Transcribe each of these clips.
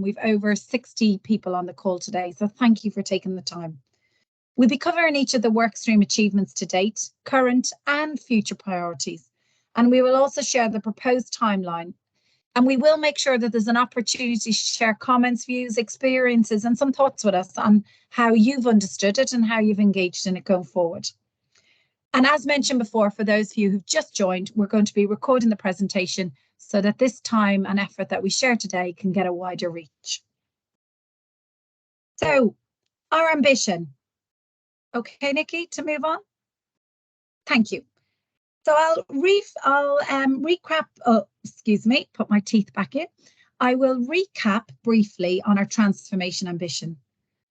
We've over 60 people on the call today, so thank you for taking the time. We'll be covering each of the workstream achievements to date, current and future priorities, and we will also share the proposed timeline. And we will make sure that there's an opportunity to share comments, views, experiences, and some thoughts with us on how you've understood it and how you've engaged in it going forward. And as mentioned before, for those of you who've just joined, we're going to be recording the presentation so that this time and effort that we share today can get a wider reach. So, our ambition. Okay, Nikki, to move on? Thank you. So I'll recap, excuse me, put my teeth back in. I will recap briefly on our transformation ambition.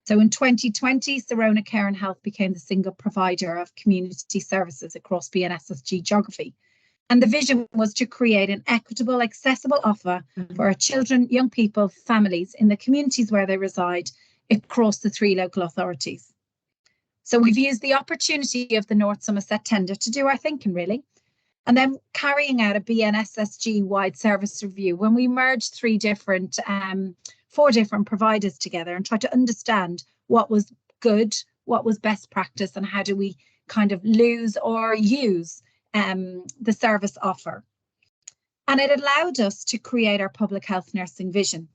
So in 2020, Sirona Care and Health became the single provider of community services across BNSSG geography. And the vision was to create an equitable, accessible offer for our children, young people, families in the communities where they reside across the 3 local authorities. So we've used the opportunity of the North Somerset tender to do our thinking, really. And then carrying out a BNSSG-wide service review when we merged 4 different providers together and tried to understand what was good, what was best practice, and how do we kind of lose or use the service offer. And it allowed us to create our public health nursing vision.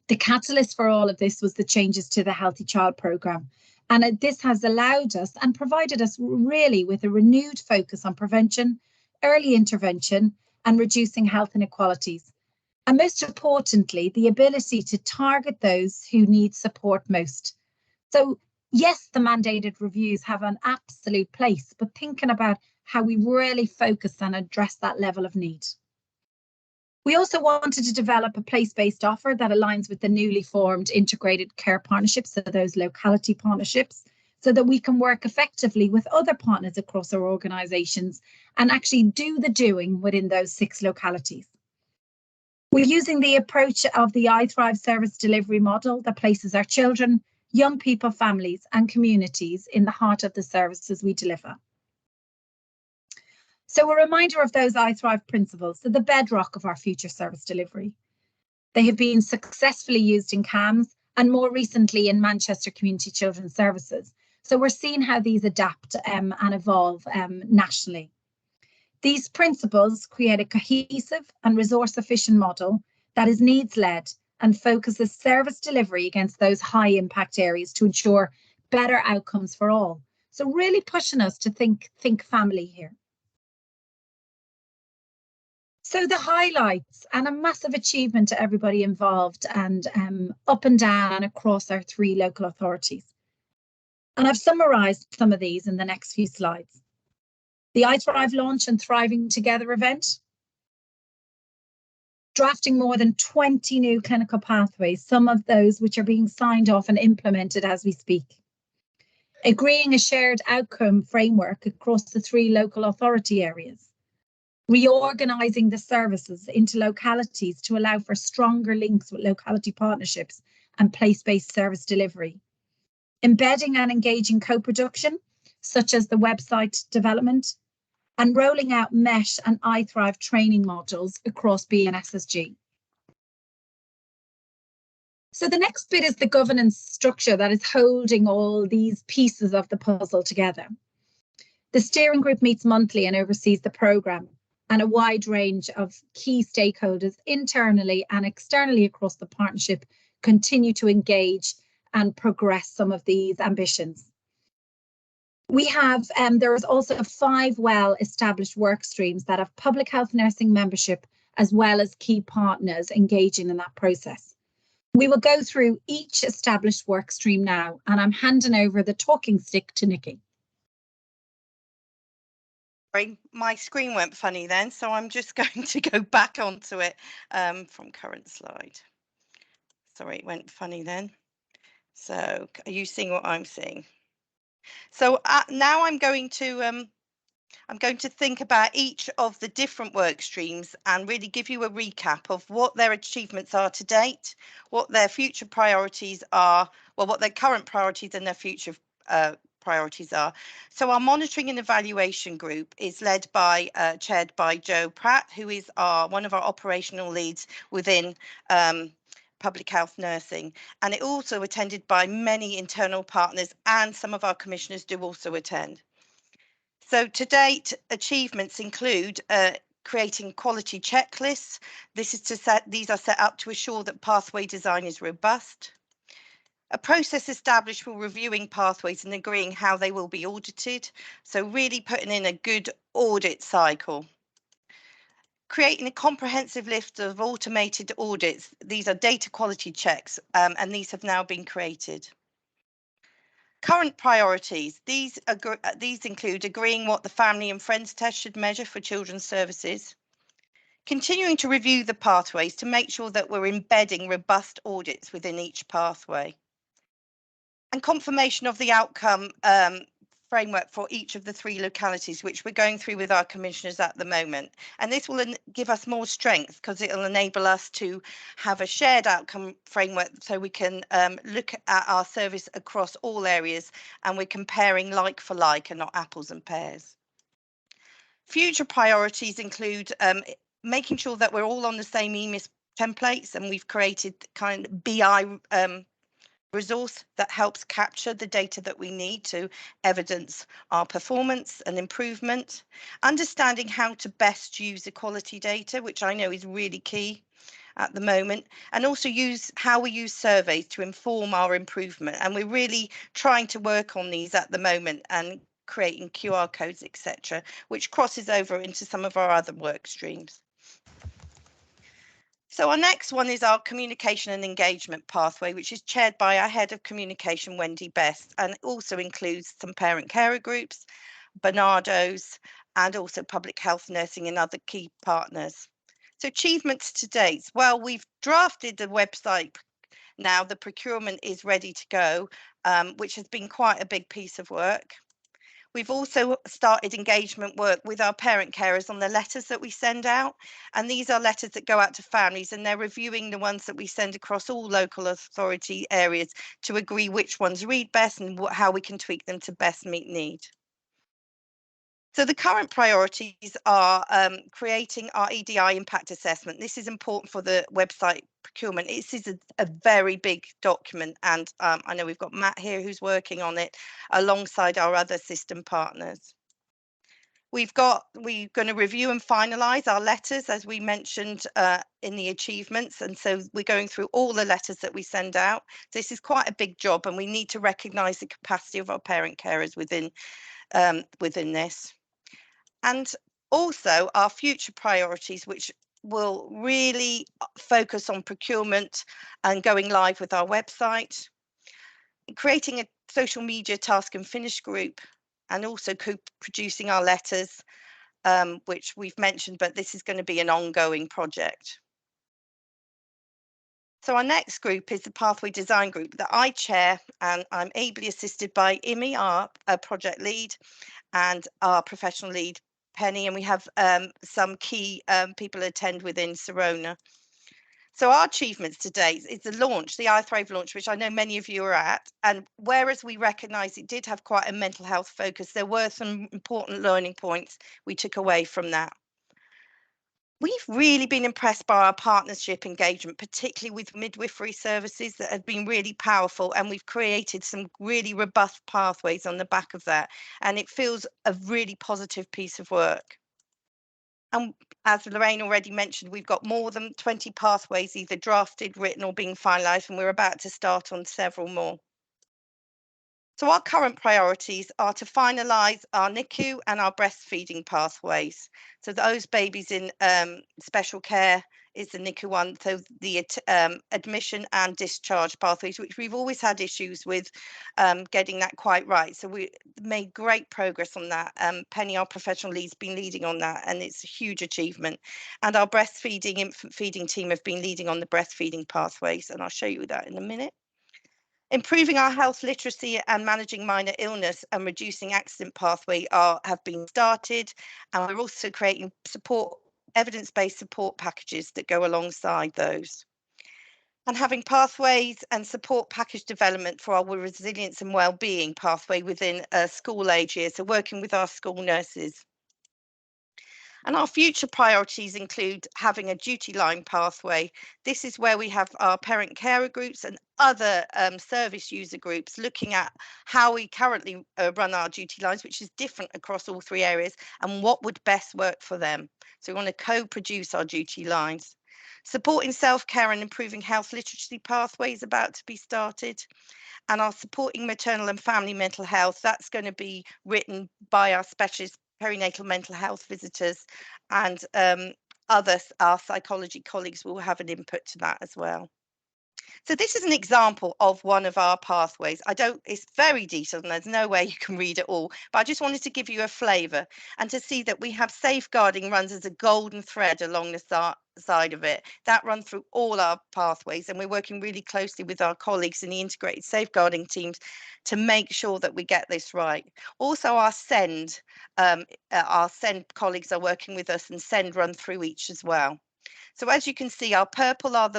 The catalyst for all of this was the changes to the Healthy Child programme. And this has allowed us and provided us really with a renewed focus on prevention, early intervention, and reducing health inequalities. And most importantly, the ability to target those who need support most. So yes, the mandated reviews have an absolute place, but thinking about how we really focus and address that level of need. We also wanted to develop a place-based offer that aligns with the newly formed integrated care partnerships, so those locality partnerships, so that we can work effectively with other partners across our organisations and actually do the doing within those 6 localities. We're using the approach of the iThrive service delivery model that places our children, young people, families and communities in the heart of the services we deliver. So a reminder of those iThrive principles, so the bedrock of our future service delivery. They have been successfully used in CAMS and more recently in Manchester Community Children's Services. So we're seeing how these adapt and evolve nationally. These principles create a cohesive and resource-efficient model that is needs-led and focuses service delivery against those high-impact areas to ensure better outcomes for all. So really pushing us to think family here. So the highlights and a massive achievement to everybody involved and up and down and across our 3 local authorities. And I've summarised some of these in the next few slides. The iThrive launch and Thriving Together event. Drafting more than 20 new clinical pathways, some of those which are being signed off and implemented as we speak. Agreeing a shared outcome framework across the 3 local authority areas. Reorganising the services into localities to allow for stronger links with locality partnerships and place-based service delivery. Embedding and engaging co-production, such as the website development, and rolling out MESH and iThrive training modules across BNSSG. So the next bit is the governance structure that is holding all these pieces of the puzzle together. The steering group meets monthly and oversees the programme, and a wide range of key stakeholders internally and externally across the partnership continue to engage and progress some of these ambitions. We have, there is also 5 well-established work streams that have public health nursing membership as well as key partners engaging in that process. We will go through each established work stream now, and I'm handing over the talking stick to Nikki. Sorry, my screen went funny then, so I'm just going to go back onto it from current slide. Sorry, it went funny then. So are you seeing what I'm seeing? So now I'm going to think about each of the different work streams and really give you a recap of what their achievements are to date, what their future priorities are, well, what their current priorities and their future priorities are. So our monitoring and evaluation group is led by, chaired by Jo Pratt, who is one of our operational leads within public health nursing, and it also attended by many internal partners, and some of our commissioners do also attend. So to date, achievements include creating quality checklists. These are set up to assure that pathway design is robust. A process established for reviewing pathways and agreeing how they will be audited. So really putting in a good audit cycle. Creating a comprehensive list of automated audits. These are data quality checks, and these have now been created. Current priorities. These include agreeing what the family and friends test should measure for children's services, continuing to review the pathways to make sure that we're embedding robust audits within each pathway, and confirmation of the outcome framework for each of the 3 localities, which we're going through with our commissioners at the moment. And this will give us more strength, because it will enable us to have a shared outcome framework, so we can look at our service across all areas, and we're comparing like for like and not apples and pears. Future priorities include making sure that we're all on the same EMIS templates, and we've created kind of BI resource that helps capture the data that we need to evidence our performance and improvement, understanding how to best use equality data, which I know is really key at the moment, and also how we use surveys to inform our improvement. And we're really trying to work on these at the moment, and creating QR codes, etc., which crosses over into some of our other work streams. So our next one is our communication and engagement pathway, which is chaired by our head of communication, Wendy Best, and it also includes some parent carer groups, Barnardo's, and also public health nursing and other key partners. So achievements to date. Well, we've drafted the website now. The procurement is ready to go, which has been quite a big piece of work. We've also started engagement work with our parent carers on the letters that we send out. And these are letters that go out to families, and they're reviewing the ones that we send across all local authority areas to agree which ones read best and how we can tweak them to best meet need. So the current priorities are creating our EDI impact assessment. This is important for the website procurement. This is a very big document, and I know we've got Matt here who's working on it alongside our other system partners. We're going to review and finalise our letters, as we mentioned in the achievements, and so we're going through all the letters that we send out. This is quite a big job, and we need to recognise the capacity of our parent carers within this. And also our future priorities, which will really focus on procurement and going live with our website, creating a social media task and finish group, and also co-producing our letters, which we've mentioned, but this is going to be an ongoing project. So our next group is the Pathway Design Group that I chair, and I'm ably assisted by Imi, our project lead, and our professional lead, Penny, and we have some key people attend within Sirona. So our achievements to date is the launch, the iThrive launch, which I know many of you are at. And whereas we recognise it did have quite a mental health focus, there were some important learning points we took away from that. We've really been impressed by our partnership engagement, particularly with midwifery services, that have been really powerful, and we've created some really robust pathways on the back of that, and it feels a really positive piece of work. And as Lorraine already mentioned, we've got more than 20 pathways either drafted, written, or being finalised, and we're about to start on several more. So our current priorities are to finalise our NICU and our breastfeeding pathways. So those babies in special care is the NICU one. So the admission and discharge pathways, which we've always had issues with getting that quite right. So we made great progress on that. Penny, our professional lead, has been leading on that, and it's a huge achievement. And our breastfeeding, infant feeding team have been leading on the breastfeeding pathways, and I'll show you that in a minute. Improving our health literacy and managing minor illness and reducing accident pathway have been started, and we're also creating evidence-based support packages that go alongside those. And having pathways and support package development for our resilience and wellbeing pathway within school age years, so working with our school nurses. And our future priorities include having a duty line pathway. This is where we have our parent carer groups and other service user groups looking at how we currently run our duty lines, which is different across all three areas, and what would best work for them. So we want to co-produce our duty lines. Supporting self-care and improving health literacy pathway is about to be started. And our supporting maternal and family mental health, that's going to be written by our specialist perinatal mental health visitors, and our psychology colleagues will have an input to that as well. So this is an example of one of our pathways. It's very detailed and there's no way you can read it all, but I just wanted to give you a flavour and to see that we have safeguarding runs as a golden thread along the side of it. That runs through all our pathways, and we're working really closely with our colleagues in the integrated safeguarding teams to make sure that we get this right. Also, our SEND colleagues are working with us, and SEND run through each as well. So as you can see, our purple are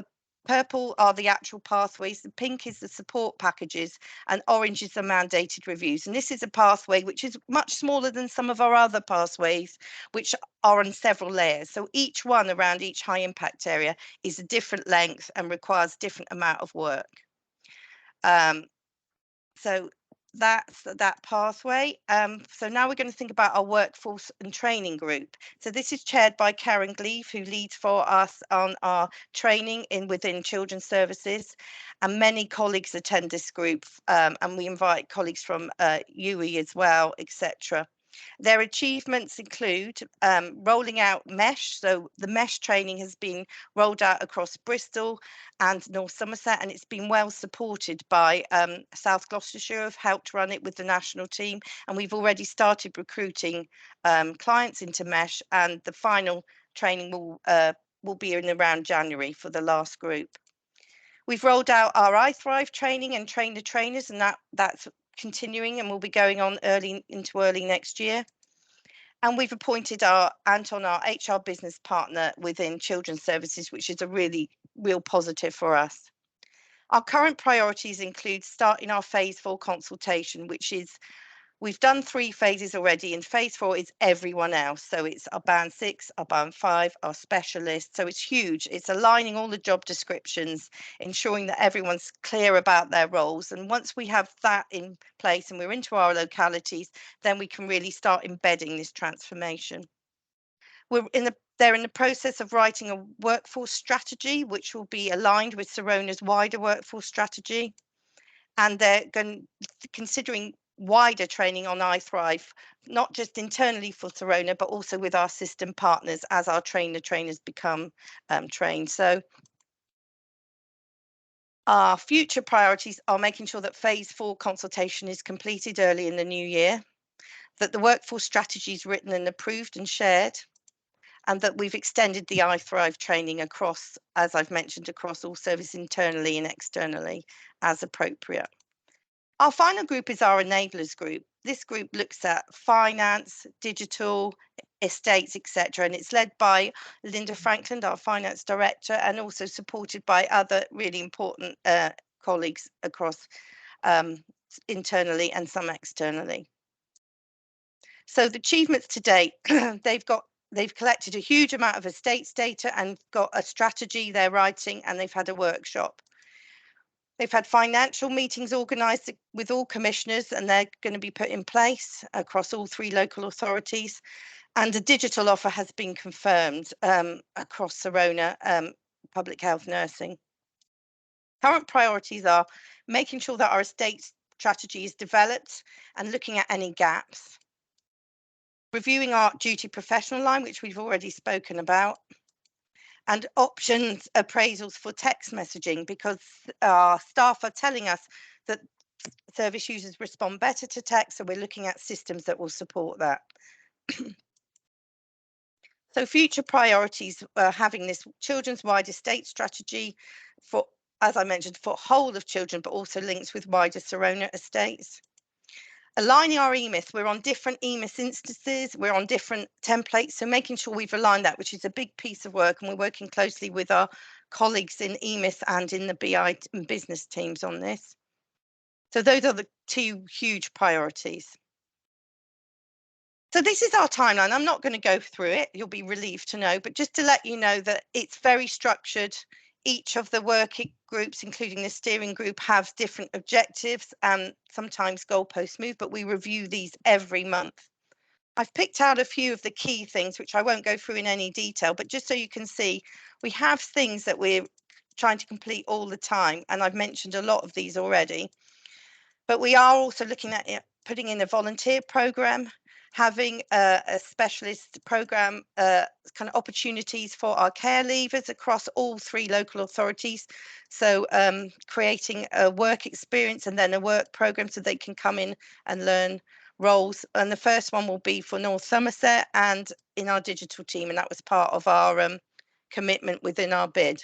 the actual pathways, the pink is the support packages, and orange is the mandated reviews. And this is a pathway which is much smaller than some of our other pathways, which are on several layers. So each one around each high impact area is a different length and requires different amount of work. So that's that pathway. So now we're going to think about our workforce and training group. So this is chaired by Karen Gleave, who leads for us on our training within children's services, and many colleagues attend this group, and we invite colleagues from UE as well, etc. Their achievements include rolling out MESH. So the MESH training has been rolled out across Bristol and North Somerset, and it's been well supported by South Gloucestershire, who have helped run it with the national team. And we've already started recruiting clients into MESH, and the final training will be in around January for the last group. We've rolled out our iThrive training and train the trainers, and that's continuing and will be going on into early next year. And we've appointed Anton, our HR business partner within children's services, which is a real positive for us. Our current priorities include starting our phase 4 consultation, which is, we've done 3 phases already, and phase 4 is everyone else. So it's our band 6, our band 5, our specialists. So it's huge. It's aligning all the job descriptions, ensuring that everyone's clear about their roles. And once we have that in place and we're into our localities, then we can really start embedding this transformation. They're in the process of writing a workforce strategy, which will be aligned with Sirona's wider workforce strategy. And they're considering wider training on iThrive, not just internally for Sirona, but also with our system partners as our trainers become trained. So our future priorities are making sure that phase 4 consultation is completed early in the new year, that the workforce strategy is written and approved and shared, and that we've extended the iThrive training across, as I've mentioned, across all services internally and externally as appropriate. Our final group is our enablers group. This group looks at finance, digital, estates, etc. And it's led by Linda Franklin, our finance director, and also supported by other really important colleagues across internally and some externally. So the achievements to date, they've collected a huge amount of estates data and got a strategy they're writing, and they've had a workshop. They've had financial meetings organised with all commissioners, and they're going to be put in place across all 3 local authorities. And a digital offer has been confirmed across Sirona Public Health Nursing. Current priorities are making sure that our estate strategy is developed and looking at any gaps. Reviewing our duty professional line, which we've already spoken about. And options appraisals for text messaging, because our staff are telling us that service users respond better to text, so we're looking at systems that will support that. So future priorities are having this children's wide estate strategy for, as I mentioned, for whole of children, but also links with wider Sirona estates. Aligning our EMIS, we're on different EMIS instances, we're on different templates, so making sure we've aligned that, which is a big piece of work, and we're working closely with our colleagues in EMIS and in the BI and business teams on this. So those are the 2 huge priorities. So this is our timeline. I'm not going to go through it. You'll be relieved to know, but just to let you know that it's very structured. Each of the working groups, including the steering group, have different objectives and sometimes goalposts move, but we review these every month. I've picked out a few of the key things, which I won't go through in any detail, but just so you can see, we have things that we're trying to complete all the time. And I've mentioned a lot of these already, but we are also looking at it, putting in a volunteer program, having a specialist program, kind of opportunities for our care leavers across all 3 local authorities. So creating a work experience and then a work program so they can come in and learn roles. And the first one will be for North Somerset and in our digital team. And that was part of our commitment within our bid.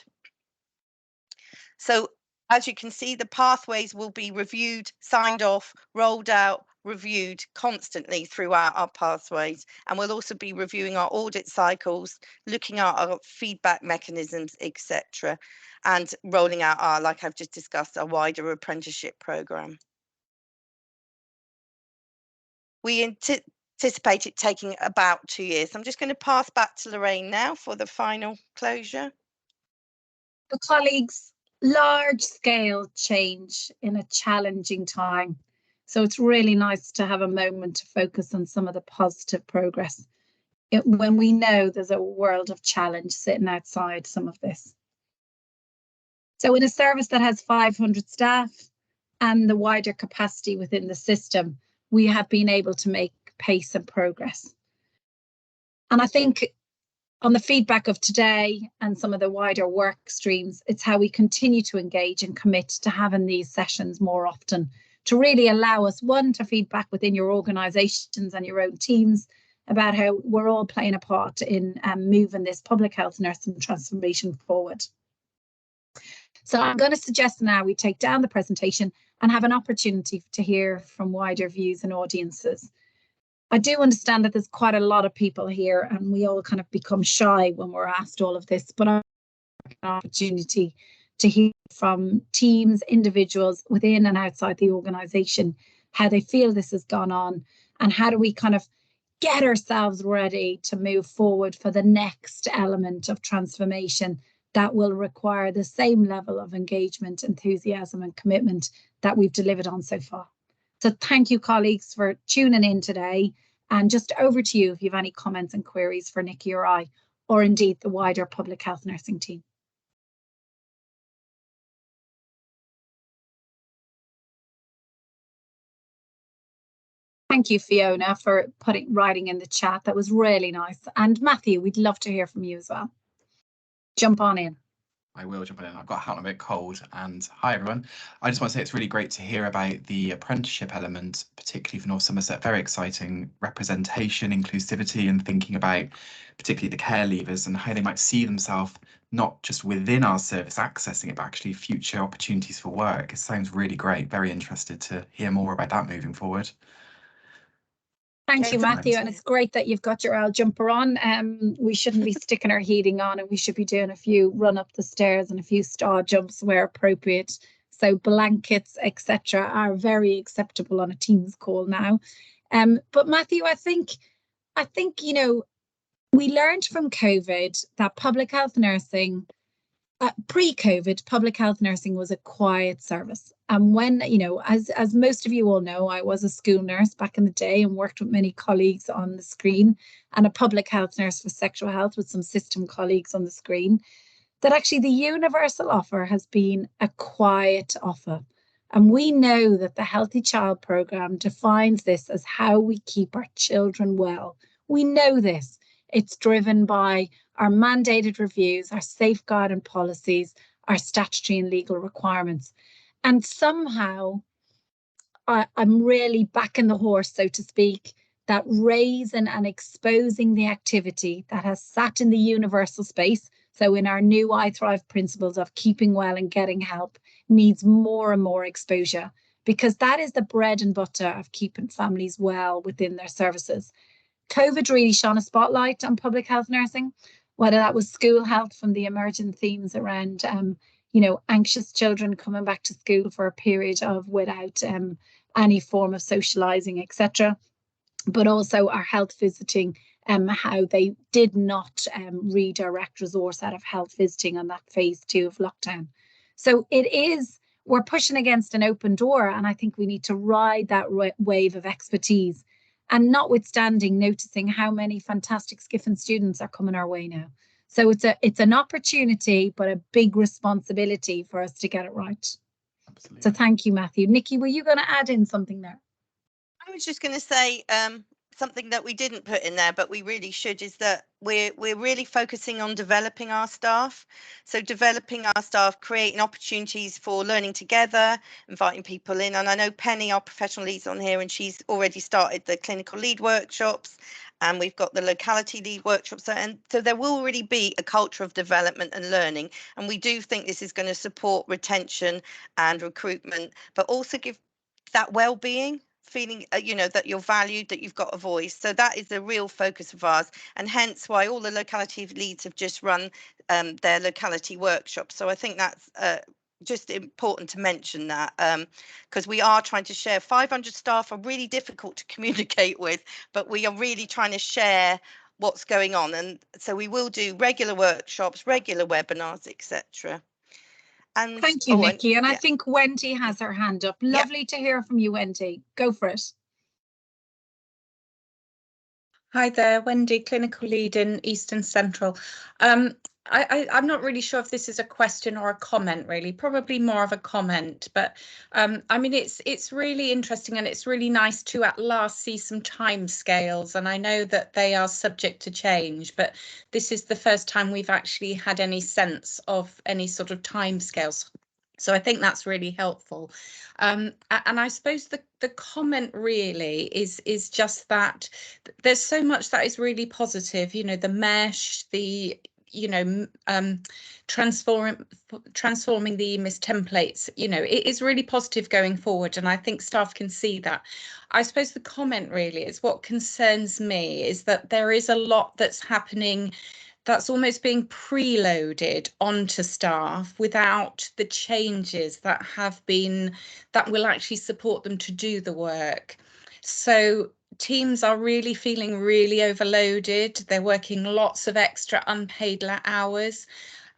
So as you can see, the pathways will be reviewed, signed off, rolled out, reviewed constantly throughout our pathways. And we'll also be reviewing our audit cycles, looking at our feedback mechanisms, etc. And rolling out our, like I've just discussed, our wider apprenticeship programme. We anticipate it taking about 2 years. I'm just going to pass back to Lorraine now for the final closure. So colleagues, large scale change in a challenging time. So it's really nice to have a moment to focus on some of the positive progress when we know there's a world of challenge sitting outside some of this. So in a service that has 500 staff and the wider capacity within the system, we have been able to make pace and progress. And I think on the feedback of today and some of the wider work streams, it's how we continue to engage and commit to having these sessions more often to really allow us, one, to feedback within your organisations and your own teams about how we're all playing a part in moving this public health nursing transformation forward. So I'm going to suggest now we take down the presentation and have an opportunity to hear from wider views and audiences. I do understand that there's quite a lot of people here and we all kind of become shy when we're asked all of this, but I have an opportunity to hear from teams, individuals within and outside the organisation, how they feel this has gone on and how do we kind of get ourselves ready to move forward for the next element of transformation that will require the same level of engagement, enthusiasm and commitment that we've delivered on so far. So thank you, colleagues, for tuning in today. And just over to you if you have any comments and queries for Nikki or I, or indeed the wider public health nursing team. Thank you, Fiona, for writing in the chat. That was really nice. And Matthew, we'd love to hear from you as well. Jump on in. I will jump in. I've got a hat on a bit cold. And hi, everyone. I just want to say it's really great to hear about the apprenticeship element, particularly for North Somerset. Very exciting representation, inclusivity, and thinking about particularly the care leavers and how they might see themselves not just within our service accessing it, but actually future opportunities for work. It sounds really great. Very interested to hear more about that moving forward. Thank you, Matthew, and it's great that you've got your owl jumper on. We shouldn't be sticking our heating on and we should be doing a few run up the stairs and a few star jumps where appropriate. So blankets, etc. are very acceptable on a Teams call now. But Matthew, I think, you know, we learned from COVID that public health nursing, pre-COVID, public health nursing was a quiet service. And when, you know, as most of you all know, I was a school nurse back in the day and worked with many colleagues on the screen, and a public health nurse for sexual health with some system colleagues on the screen, that actually the universal offer has been a quiet offer. And we know that the Healthy Child Programme defines this as how we keep our children well. We know this. It's driven by our mandated reviews, our safeguarding policies, our statutory and legal requirements. And somehow I'm really backing the horse, so to speak, that raising and exposing the activity that has sat in the universal space, so in our new I Thrive principles of keeping well and getting help, needs more and more exposure, because that is the bread and butter of keeping families well within their services. COVID really shone a spotlight on public health nursing, whether that was school health from the emerging themes around you know, anxious children coming back to school for a period of without any form of socialising, etc. but also our health visiting, how they did not redirect resource out of health visiting on that phase 2 of lockdown. So we're pushing against an open door, and I think we need to ride that wave of expertise, and notwithstanding noticing how many fantastic Skiffin students are coming our way now. So it's an opportunity, but a big responsibility for us to get it right. Absolutely. So thank you, Matthew. Nikki, were you going to add in something there? I was just going to say something that we didn't put in there, but we really should, is that we're really focusing on developing our staff. So developing our staff, creating opportunities for learning together, inviting people in. And I know Penny, our professional lead's on here, and she's already started the clinical lead workshops, and we've got the locality lead workshops. And so there will really be a culture of development and learning. And we do think this is going to support retention and recruitment, but also give that well-being feeling, that you're valued, that you've got a voice. So that is the real focus of ours, and hence why all the locality leads have just run their locality workshops. So I think that's just important to mention that, because we are trying to share. 500 staff are really difficult to communicate with, but we are really trying to share what's going on. And so we will do regular workshops, regular webinars, etc. And thank you, Nikki. And I think Wendy has her hand up. Lovely to hear from you, Wendy. Go for it. Hi there, Wendy, clinical lead in Eastern Central. I'm not really sure if this is a question or a comment, really, probably more of a comment, but I mean, it's really interesting, and it's really nice to at last see some timescales. And I know that they are subject to change, but this is the first time we've actually had any sense of any sort of timescales. So I think that's really helpful. And I suppose the comment really is just that there's so much that is really positive, the mesh, the transforming the EMIS templates, it is really positive going forward, and I think staff can see that. I suppose the comment really is what concerns me is that there is a lot that's happening that's almost being preloaded onto staff without the changes that will actually support them to do the work. So teams are really feeling really overloaded. They're working lots of extra unpaid hours,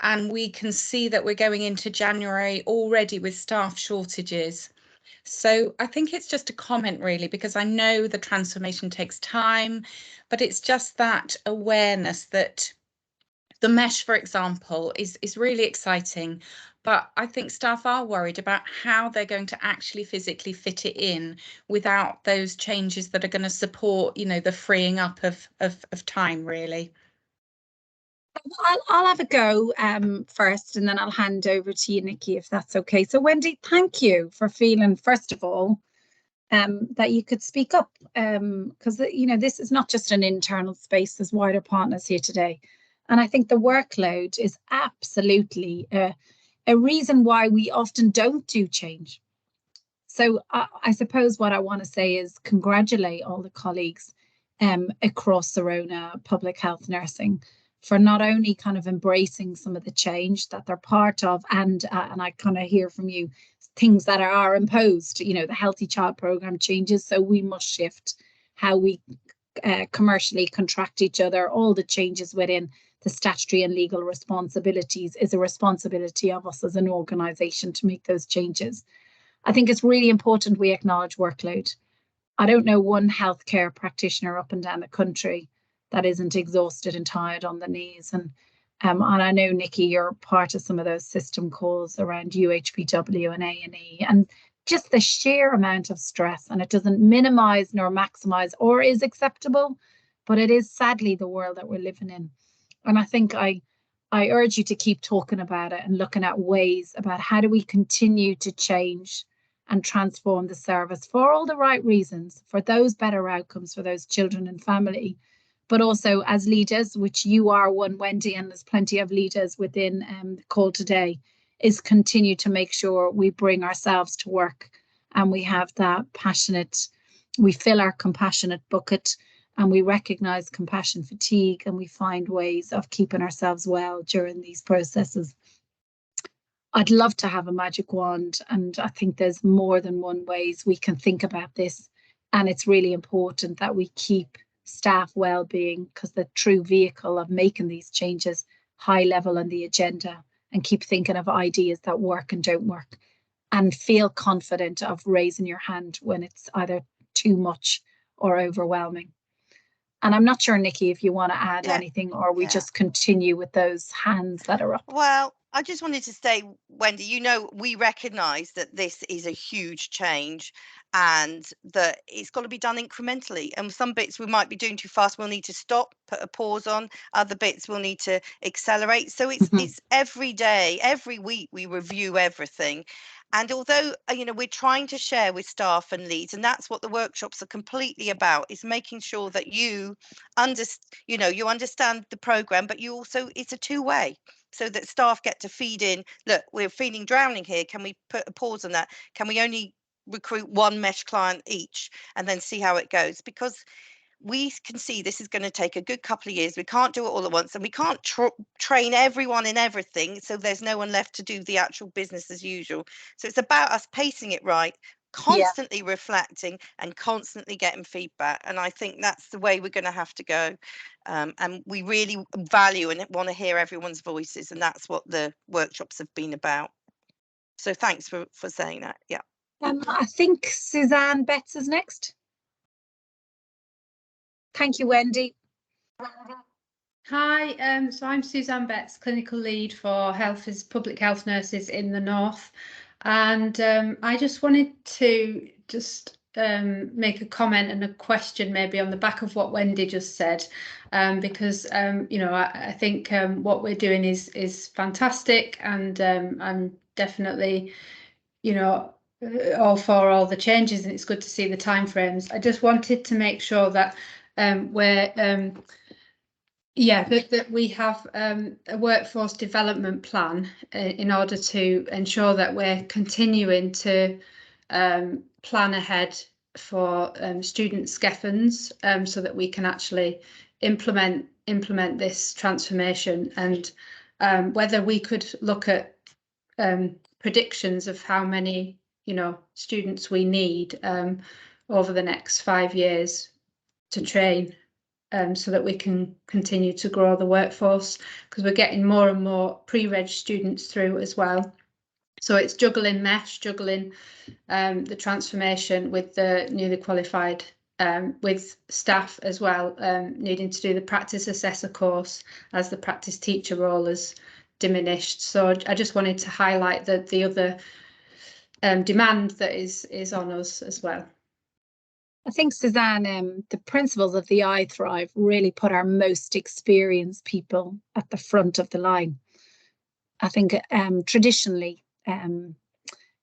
and we can see that we're going into January already with staff shortages. So I think it's just a comment really, because I know the transformation takes time, but it's just that awareness that the mesh, for example, is really exciting, but I think staff are worried about how they're going to actually physically fit it in without those changes that are going to support, the freeing up of time, really. I'll have a go first, and then I'll hand over to you, Nikki, if that's okay. So Wendy, thank you for feeling, first of all, that you could speak up, because this is not just an internal space, there's wider partners here today. And I think the workload is absolutely a reason why we often don't do change. So I suppose what I want to say is congratulate all the colleagues across Sirona Public Health Nursing for not only kind of embracing some of the change that they're part of, and I kind of hear from you things that are imposed, the Healthy Child Programme changes, so we must shift how we commercially contract each other. All the changes within the statutory and legal responsibilities is a responsibility of us as an organisation to make those changes. I think it's really important we acknowledge workload. I don't know one healthcare practitioner up and down the country that isn't exhausted and tired on the knees. And I know, Nikki, you're part of some of those system calls around UHPW and A&E, and just the sheer amount of stress, and it doesn't minimise nor maximise or is acceptable, but it is sadly the world that we're living in. And I think I urge you to keep talking about it and looking at ways about how do we continue to change and transform the service for all the right reasons, for those better outcomes for those children and family, but also as leaders, which you are one, Wendy, and there's plenty of leaders within the call today, is continue to make sure we bring ourselves to work and we have that we fill our compassionate bucket, and we recognise compassion fatigue, and we find ways of keeping ourselves well during these processes. I'd love to have a magic wand, and I think there's more than one ways we can think about this And it's really important that we keep staff well-being, because the true vehicle of making these changes high level on the agenda, and keep thinking of ideas that work and don't work, and feel confident of raising your hand when it's either too much or overwhelming. And I'm not sure, Nikki, if you want to add anything, or we just continue with those hands that are up. Well, I just wanted to say, Wendy, you know, we recognise that this is a huge change and that it's got to be done incrementally. And some bits we might be doing too fast, we'll need to stop, put a pause on. Other bits we'll need to accelerate. So it's every day, every week we review everything. And although, you know, we're trying to share with staff and leads, and that's what the workshops are completely about, is making sure that you understand the programme, but you also, it's a two-way, so that staff get to feed in, look, we're feeling drowning here. Can we put a pause on that? Can we only recruit one mesh client each and then see how it goes? Because we can see this is going to take a good couple of years. We can't do it all at once, and we can't train everyone in everything, so there's no one left to do the actual business as usual. So it's about us pacing it right, constantly reflecting and constantly getting feedback. And I think that's the way we're going to have to go. And we really value and want to hear everyone's voices, and that's what the workshops have been about. So thanks for saying that. Yeah. I think Suzanne Betts is next. Thank you, Wendy. Hi, so I'm Suzanne Betts, clinical lead for public health nurses in the North, and I just wanted to make a comment and a question maybe on the back of what Wendy just said, because I think what we're doing is fantastic, and I'm definitely all for all the changes, and it's good to see the timeframes. I just wanted to make sure that that we have a workforce development plan in order to ensure that we're continuing to plan ahead for student SCEFNs, so that we can actually implement this transformation, and whether we could look at predictions of how many students we need over the next 5 years to train, so that we can continue to grow the workforce, because we're getting more and more pre-reg students through as well. So it's juggling mesh, juggling the transformation with the newly qualified, with staff as well, needing to do the practice assessor course as the practice teacher role has diminished. So I just wanted to highlight the other demand that is on us as well. I think, Suzanne, the principles of the I Thrive really put our most experienced people at the front of the line. I think traditionally, kind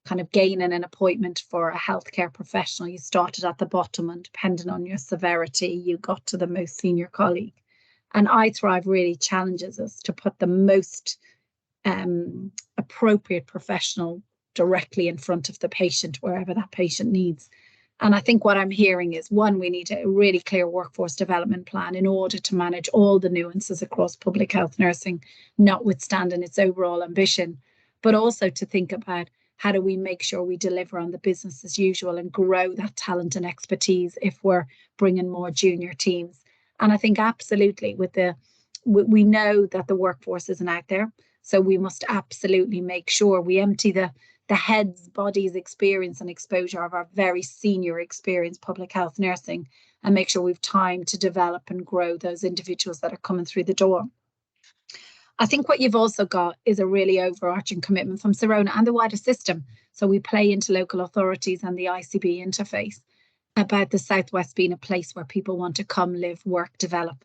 of gaining an appointment for a healthcare professional, you started at the bottom, and depending on your severity, you got to the most senior colleague. And I Thrive really challenges us to put the most appropriate professional directly in front of the patient, wherever that patient needs. And I think what I'm hearing is, one, we need a really clear workforce development plan in order to manage all the nuances across public health nursing, notwithstanding its overall ambition, but also to think about how do we make sure we deliver on the business as usual and grow that talent and expertise if we're bringing more junior teams. And I think absolutely we know that the workforce isn't out there, so we must absolutely make sure we empty the heads, bodies, experience and exposure of our very senior experienced public health nursing, and make sure we've time to develop and grow those individuals that are coming through the door. I think what you've also got is a really overarching commitment from Sirona and the wider system. So we play into local authorities and the ICB interface about the Southwest being a place where people want to come, live, work, develop.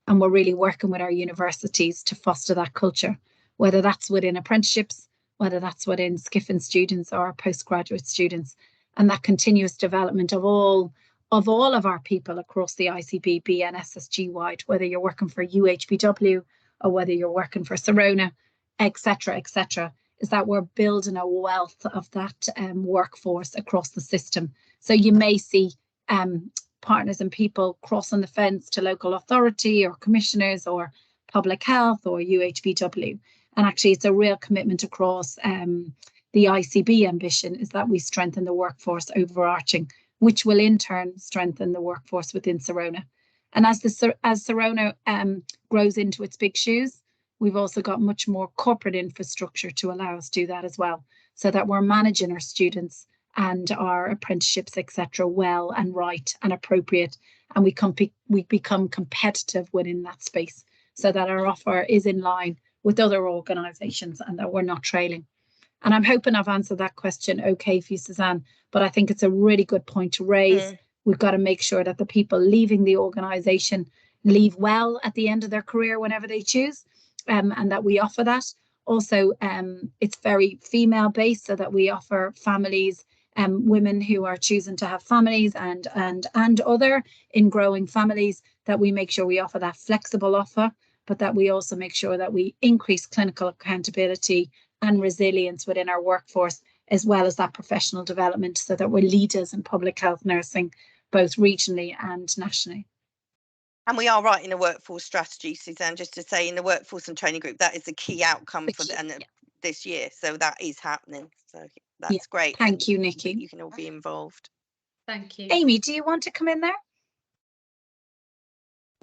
And we're really working with our universities to foster that culture, whether that's within apprenticeships, whether that's within SCEFN students or postgraduate students, and that continuous development of all of our people across the ICB, BN, SSG wide, whether you're working for UHBW or whether you're working for Sirona, etc., is that we're building a wealth of that workforce across the system. So you may see partners and people crossing the fence to local authority or commissioners or public health or UHBW. And actually, it's a real commitment across the ICB ambition is that we strengthen the workforce overarching which will in turn strengthen the workforce within Sirona. And as Sirona grows into its big shoes, we've also got much more corporate infrastructure to allow us to do that as well, so that we're managing our students and our apprenticeships, etc., well and right and appropriate, and we become competitive within that space, so that our offer is in line with other organisations and that we're not trailing. And I'm hoping I've answered that question okay for you, Suzanne, but I think it's a really good point to raise. We've got to make sure that the people leaving the organisation leave well at the end of their career whenever they choose, and that we offer that. Also, it's very female based, so that we offer families, women who are choosing to have families and other in growing families, that we make sure we offer that flexible offer, but that we also make sure that we increase clinical accountability and resilience within our workforce, as well as that professional development, so that we're leaders in public health nursing, both regionally and nationally. And we are writing a workforce strategy, Suzanne, just to say, in the workforce and training group, that is a key outcome for this year. So that is happening. So that's great. Thank you, Nikki. You can all be involved. Thank you. Amy, do you want to come in there?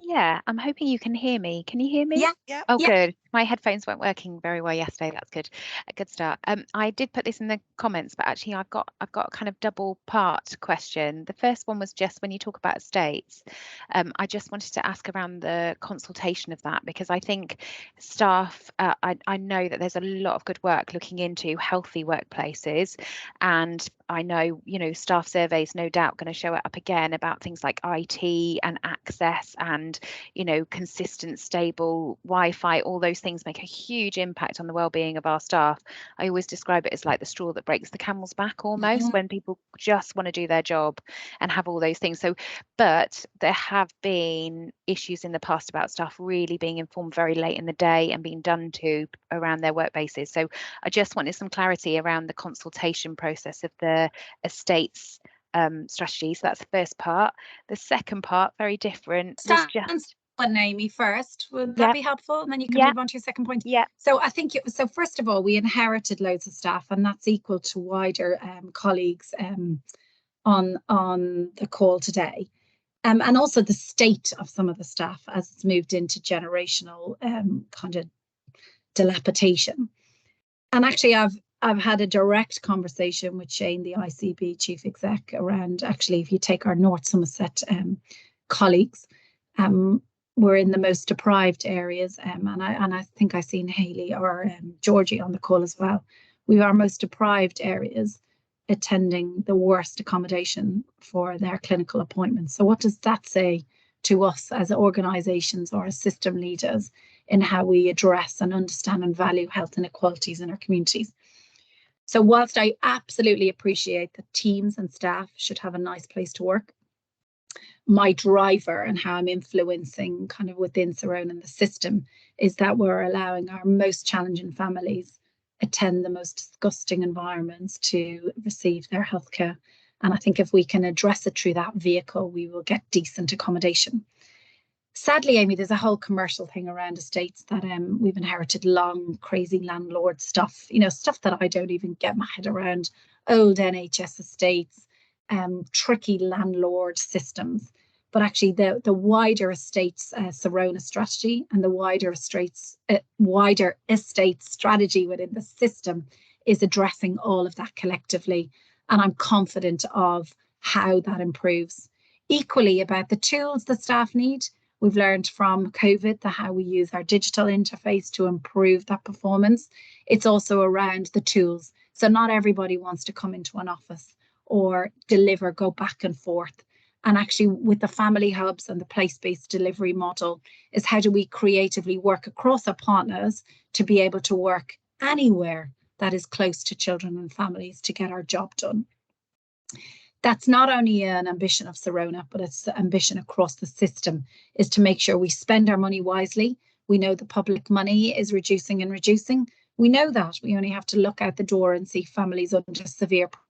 Yeah, I'm hoping you can hear me. Can you hear me? Yeah. Oh, good. My headphones weren't working very well yesterday. That's good. A good start. I did put this in the comments, but actually I've got a kind of double part question. The first one was just when you talk about estates, I just wanted to ask around the consultation of that, because I think staff, I know that there's a lot of good work looking into healthy workplaces, and I know, staff surveys no doubt going to show up again about things like IT and access and, consistent, stable Wi-Fi. All those things make a huge impact on the well-being of our staff. I always describe it as like the straw that breaks the camel's back almost, when people just want to do their job and have all those things. So, but there have been issues in the past about staff really being informed very late in the day and being done to around their work bases. So I just wanted some clarity around the consultation process of the estates strategy. So that's the first part. The second part, very different. One, Amy, first. Would that be helpful? And then you can move on to your second point. Yeah. So I think so first of all, we inherited loads of staff, and that's equal to wider colleagues on the call today. And also the state of some of the staff as it's moved into generational kind of dilapidation. And actually, I've had a direct conversation with Shane, the ICB chief exec, around actually, if you take our North Somerset colleagues, we're in the most deprived areas, and I think I've seen Hayley or Georgie on the call as well. We are most deprived areas attending the worst accommodation for their clinical appointments. So what does that say to us as organisations or as system leaders in how we address and understand and value health inequalities in our communities? So whilst I absolutely appreciate that teams and staff should have a nice place to work, my driver and how I'm influencing kind of within Sirona and the system is that we're allowing our most challenging families attend the most disgusting environments to receive their healthcare. And I think if we can address it through that vehicle, we will get decent accommodation. Sadly, Amy, there's a whole commercial thing around estates that we've inherited, long, crazy landlord stuff, stuff that I don't even get my head around, old NHS estates, tricky landlord systems. But actually the wider estates Sirona strategy and the wider estate strategy within the system is addressing all of that collectively. And I'm confident of how that improves. Equally, about the tools that staff need, we've learned from COVID how we use our digital interface to improve that performance. It's also around the tools. So not everybody wants to come into an office or go back and forth. And actually with the family hubs and the place-based delivery model is how do we creatively work across our partners to be able to work anywhere that is close to children and families to get our job done. That's not only an ambition of Sirona, but it's the ambition across the system, is to make sure we spend our money wisely. We know the public money is reducing and reducing. We know that. We only have to look out the door and see families under severe pressure.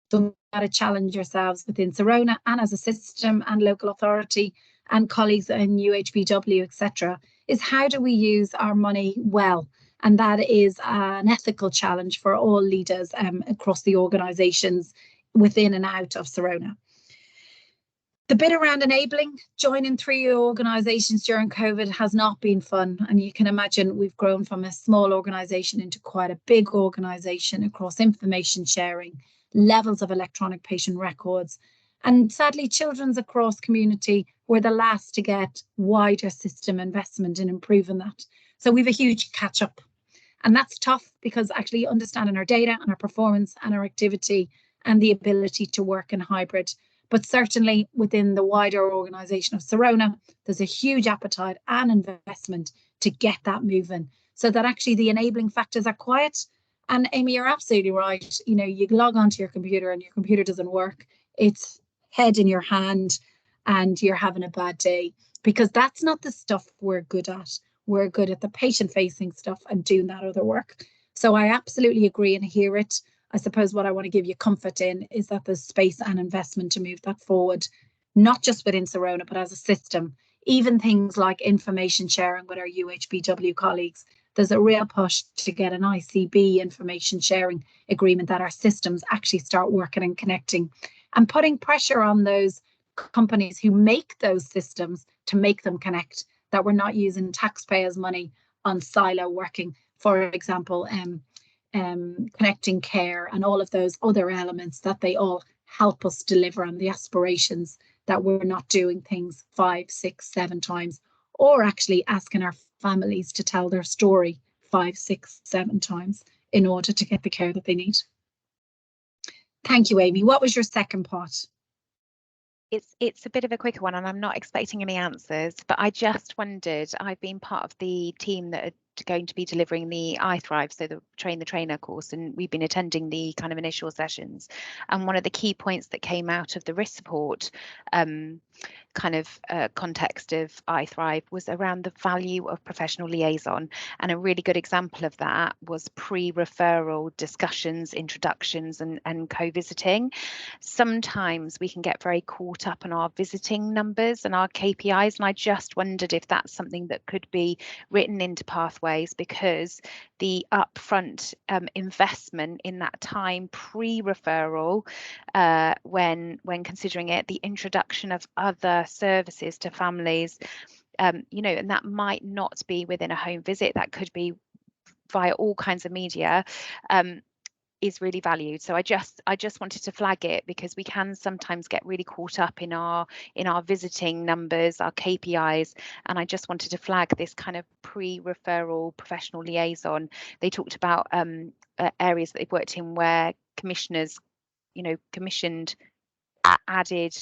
So we've got to challenge ourselves within Sirona and as a system and local authority and colleagues in UHBW, etc., is how do we use our money well And that is an ethical challenge for all leaders across the organisations within and out of Sirona. The bit around enabling, joining 3 organisations during COVID has not been fun. And you can imagine we've grown from a small organisation into quite a big organisation across information sharing, levels of electronic patient records. And sadly, children's across community were the last to get wider system investment in improving that. So we have a huge catch up. And that's tough because actually understanding our data and our performance and our activity and the ability to work in hybrid. But certainly within the wider organisation of Sirona, there's a huge appetite and investment to get that moving so that actually the enabling factors are quiet. And Amy, you're absolutely right. You know, you log onto your computer and your computer doesn't work. It's head in your hand and you're having a bad day, because that's not the stuff we're good at. We're good at the patient-facing stuff and doing that other work. So I absolutely agree and hear it. I suppose what I want to give you comfort in is that there's space and investment to move that forward, not just within Sirona, but as a system. Even things like information sharing with our UHBW colleagues. There's a real push to get an ICB information sharing agreement that our systems actually start working and connecting, and putting pressure on those companies who make those systems to make them connect, that we're not using taxpayers' money on silo working, for example, connecting care and all of those other elements, that they all help us deliver on the aspirations, that we're not doing things 5, 6, 7 times, or actually asking our families to tell their story 5, 6, 7 times in order to get the care that they need. Thank you, Amy. What was your second part? It's a bit of a quicker one, and I'm not expecting any answers, but I just wondered, I've been part of the team that are going to be delivering the iThrive, so the Train the Trainer course, and we've been attending the kind of initial sessions. And one of the key points that came out of the risk support context of iThrive was around the value of professional liaison, and a really good example of that was pre-referral discussions, introductions and co-visiting. Sometimes we can get very caught up in our visiting numbers and our KPIs, and I just wondered if that's something that could be written into pathways, because the upfront investment in that time pre-referral, when considering it, the introduction of other services to families, you know, and that might not be within a home visit, that could be via all kinds of media, is really valued. So I just wanted to flag it, because we can sometimes get really caught up in our visiting numbers, our KPIs, and I just wanted to flag this kind of pre-referral professional liaison. They talked about areas that they've worked in where commissioners, you know, commissioned added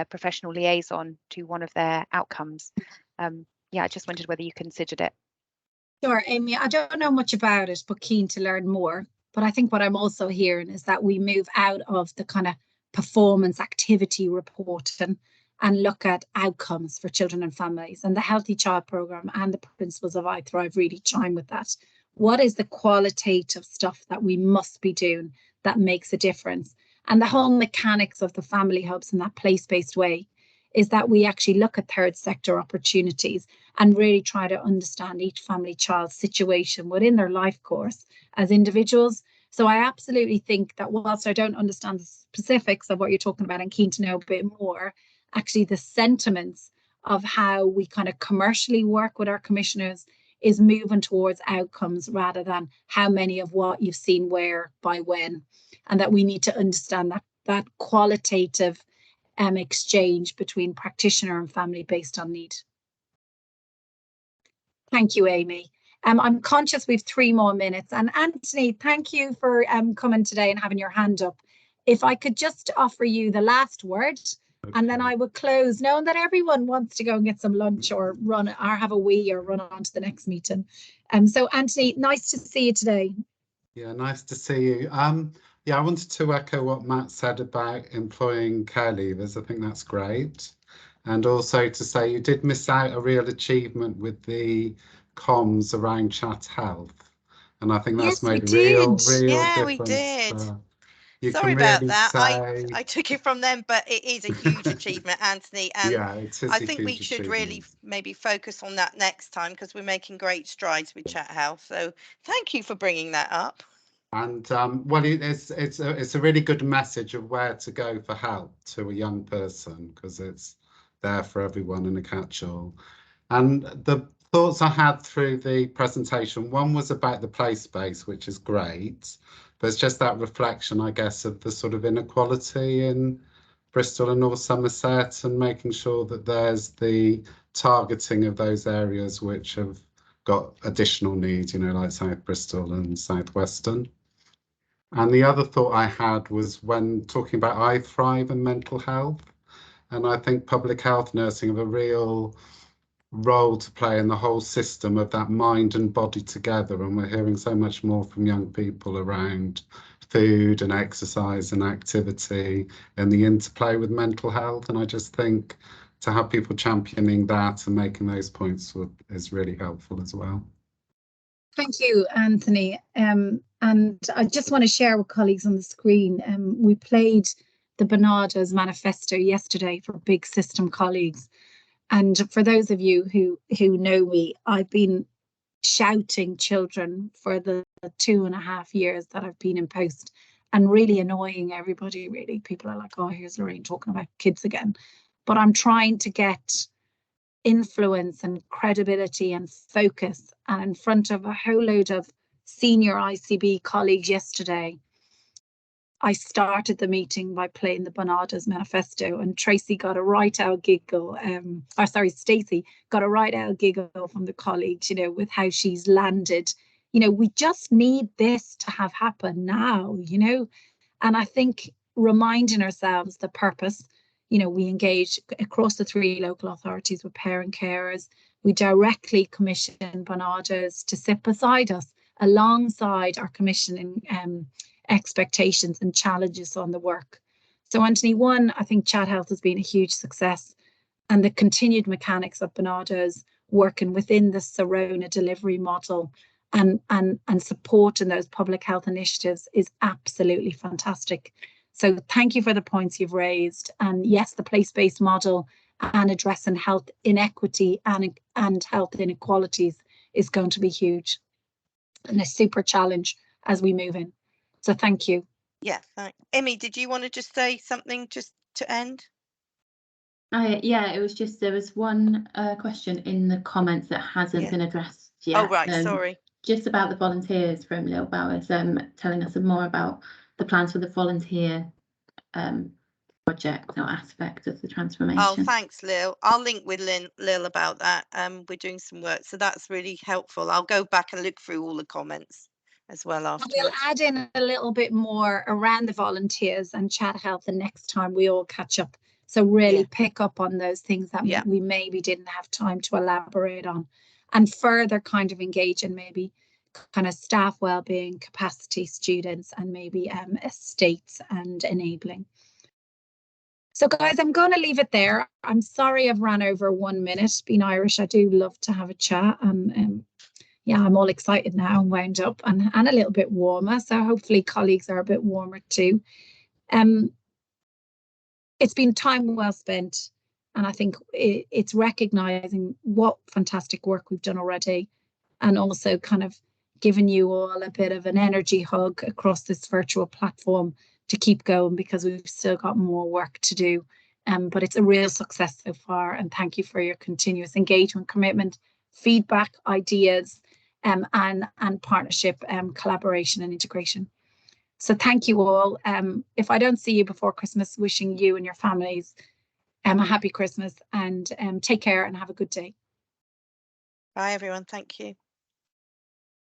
professional liaison to one of their outcomes. Yeah, I just wondered whether you considered it. Sure, Amy, I don't know much about it, but keen to learn more. But I think what I'm also hearing is that we move out of the kind of performance activity reporting and look at outcomes for children and families. And the Healthy Child Programme and the principles of iThrive really chime with that. What is the qualitative stuff that we must be doing that makes a difference? And the whole mechanics of the family hubs in that place-based way is that we actually look at third sector opportunities and really try to understand each family child's situation within their life course as individuals. So I absolutely think that whilst I don't understand the specifics of what you're talking about and keen to know a bit more, actually the sentiments of how we kind of commercially work with our commissioners is moving towards outcomes rather than how many of what you've seen where by when, and that we need to understand that qualitative exchange between practitioner and family based on need. Thank you, Amy. I'm conscious we've 3 more minutes, and Anthony, thank you for coming today and having your hand up. If I could just offer you the last word, okay, and then I will close, knowing that everyone wants to go and get some lunch or run or have a wee or run on to the next meeting. So Anthony, nice to see you today. Yeah, nice to see you. Yeah, I wanted to echo what Matt said about employing care leavers. I think that's great. And also to say you did miss out a real achievement with the comms around chat health. And I think that's made a real yeah, difference. we did. you Sorry can about really that. say, I took it from them, but it is a huge achievement, Anthony. And yeah, it is I a think we huge should really achievement. maybe focus on that next time, because we're making great strides with Chat Health. So thank you for bringing that up. And well, it's a really good message of where to go for help to a young person, because it's there for everyone in a catch-all. And the thoughts I had through the presentation, one was about the play space, which is great, but it's just that reflection, I guess, of the sort of inequality in Bristol and North Somerset, and making sure that there's the targeting of those areas which have got additional needs, you know, like South Bristol and South Western. And the other thought I had was when talking about I Thrive and mental health, and I think public health nursing have a real role to play in the whole system of that mind and body together. And we're hearing so much more from young people around food and exercise and activity and the interplay with mental health. And I just think to have people championing that and making those points is really helpful as well. Thank you, Anthony. And I just want to share with colleagues on the screen. We played the Bernardo's manifesto yesterday for big system colleagues. And for those of you who know me, I've been shouting children for the 2.5 years that I've been in post, and really annoying everybody, really. People are like, oh, here's Lorraine talking about kids again. But I'm trying to get influence and credibility and focus, and in front of a whole load of senior ICB colleagues yesterday, I started the meeting by playing the Bernardo's manifesto, and Tracy got a right out giggle, Stacey got a right out giggle from the colleagues, you know, with how she's landed. You know, we just need this to have happen now, you know, and I think reminding ourselves the purpose. You know, we engage across the 3 local authorities with parent carers. We directly commission Bernardo's to sit beside us alongside our commissioning expectations and challenges on the work. So Anthony, one, I think Chat Health has been a huge success, and the continued mechanics of Bernardo's working within the Sirona delivery model and supporting those public health initiatives is absolutely fantastic. So thank you for the points you've raised. And yes, the place-based model and addressing health inequity and health inequalities is going to be huge and a super challenge as we move in. So thank you. Yeah, thanks. Emmy, did you want to just say something just to end? Yeah, it was just, there was one question in the comments that hasn't been addressed yet. Oh, right, sorry. Just about the volunteers from Lil Bowers, telling us more about the plans for the volunteer project or aspect of the transformation. Oh, thanks, Lil. I'll link with Lil about that. We're doing some work, so that's really helpful. I'll go back and look through all the comments as well afterwards. We'll add in a little bit more around the volunteers and Chat Health the next time we all catch up. So really pick up on those things that we maybe didn't have time to elaborate on, and further kind of engage in maybe kind of staff wellbeing, capacity, students, and maybe estates and enabling. So guys, I'm going to leave it there. I'm sorry I've ran over 1 minute. Being Irish, I do love to have a chat. Yeah, I'm all excited now and wound up and a little bit warmer. So hopefully colleagues are a bit warmer too. It's been time well spent. And I think it's recognising what fantastic work we've done already, and also kind of giving you all a bit of an energy hug across this virtual platform to keep going, because we've still got more work to do. But it's a real success so far. And thank you for your continuous engagement, commitment, feedback, ideas, and partnership, collaboration and integration. So thank you all. If I don't see you before Christmas, wishing you and your families a happy Christmas, and take care and have a good day. Bye, everyone. Thank you.